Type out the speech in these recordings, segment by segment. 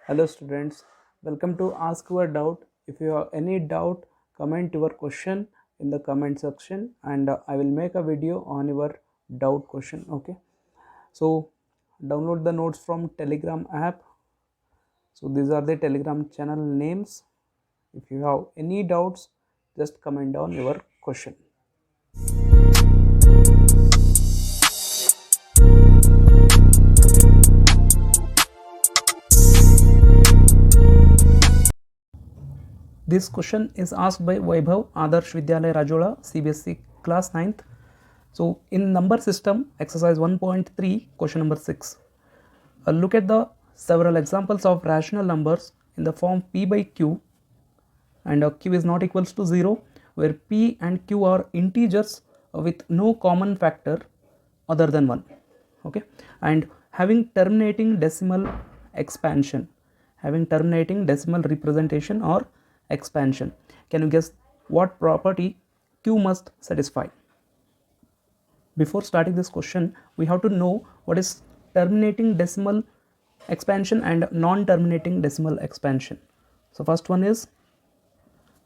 Hello students, welcome to Ask Your Doubt. If you have any doubt, comment your question in the comment section and I will make a video on your doubt question. Okay, so download the notes from Telegram app. So these are the Telegram channel names. If you have any doubts, just comment down your question. This question is asked by Vaibhav Adarsh Vidyalaya Rajola, CBSE class 9th. So in number system, exercise 1.3, question number 6. Look at the several examples of rational numbers in the form p by q, and q is not equals to 0, where p and q are integers with no common factor other than 1. Okay, and having terminating decimal expansion, having terminating decimal representation or expansion. Can you guess what property q must satisfy? Before starting this question, we have to know what is terminating decimal expansion and non-terminating decimal expansion. So first one is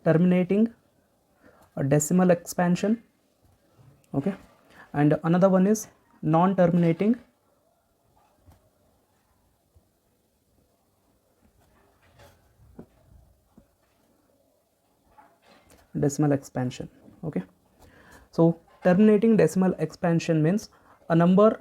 terminating a decimal expansion, okay, and another one is non-terminating decimal expansion. Okay, so terminating decimal expansion means a number,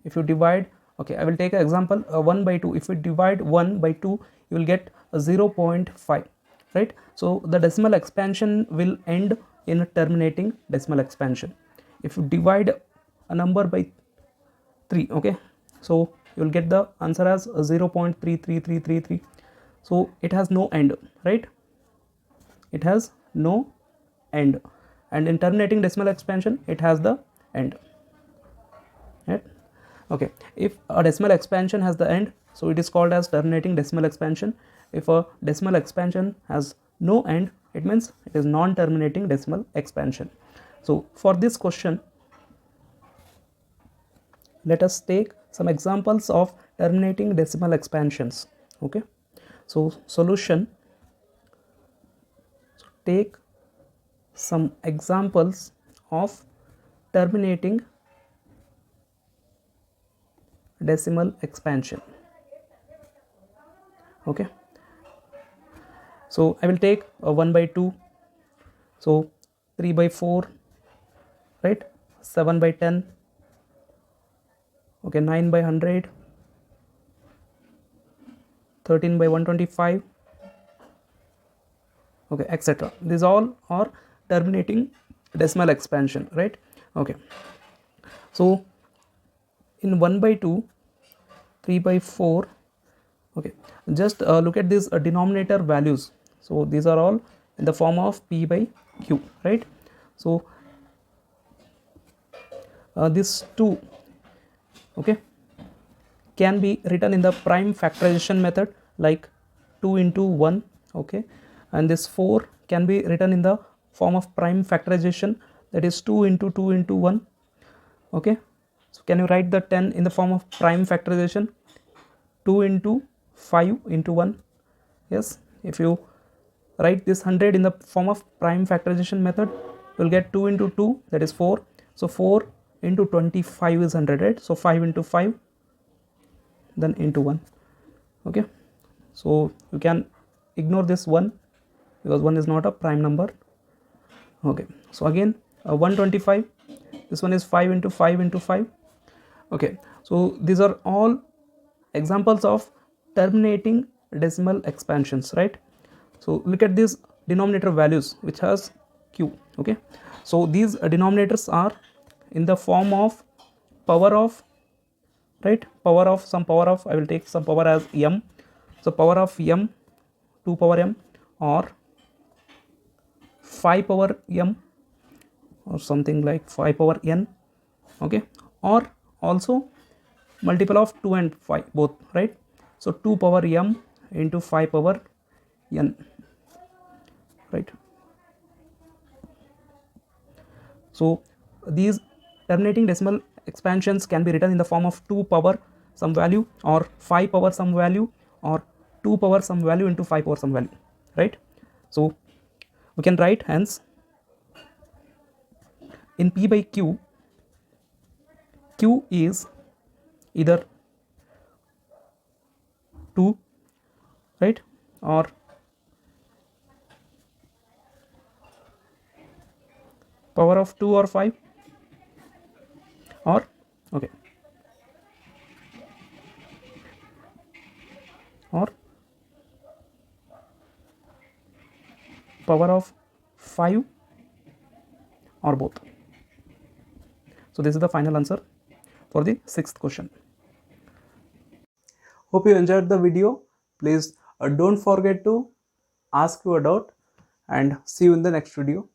if you divide, okay, I will take an example, 1 by 2. If you divide 1 by 2, you will get 0.5, right? So the decimal expansion will end in terminating decimal expansion. If you divide a number by 3, okay, so you will get the answer as 0.33333. so it has no end, right? It has no end, and in terminating decimal expansion it has the end, right? Okay, if a decimal expansion has the end, so it is called as terminating decimal expansion. If a decimal expansion has no end, it means it is non-terminating decimal expansion. So for this question, let us take some examples of terminating decimal expansions. Okay, so solution, so take some examples of terminating decimal expansion. Okay, so I will take a 1 by 2, so 3 by 4, right, 7 by 10, okay, 9 by 100, 13 by 125, okay, etc. These all are terminating decimal expansion, right? Okay, so in 1 by 2, 3 by 4, okay, just look at these denominator values. So these are all in the form of p by q, right? So this 2, okay, can be written in the prime factorization method like 2 into 1, okay, and this 4 can be written in the form of prime factorization, that is 2 into 2 into 1, okay. So can you write the 10 in the form of prime factorization? 2 into 5 into 1. Yes, if you write this 100 in the form of prime factorization method, you will get 2 into 2, that is 4. So 4 into 25 is 100, right? So 5 into 5, then into 1. Okay, so you can ignore this 1 because 1 is not a prime number. Okay, so again 125, this one is 5 into 5 into 5. Okay, so these are all examples of terminating decimal expansions, right? So look at these denominator values which has q, okay. So these denominators are in the form of power of, right, power of, some power of, I will take some power as m, so power of m, 2 power m, or 5 power m, or something like 5 power n, okay, or also multiple of 2 and 5 both, right? So 2 power m into 5 power n, right? So these terminating decimal expansions can be written in the form of 2 power some value, or 5 power some value, or 2 power some value into 5 power some value, right? So we can write hence in P by Q, Q is either 2, right, or power of 2 or 5, or okay, or power of 5 or both. So this is the final answer for the 6th question. Hope you enjoyed the video. Please don't forget to ask your doubt, and see you in the next video.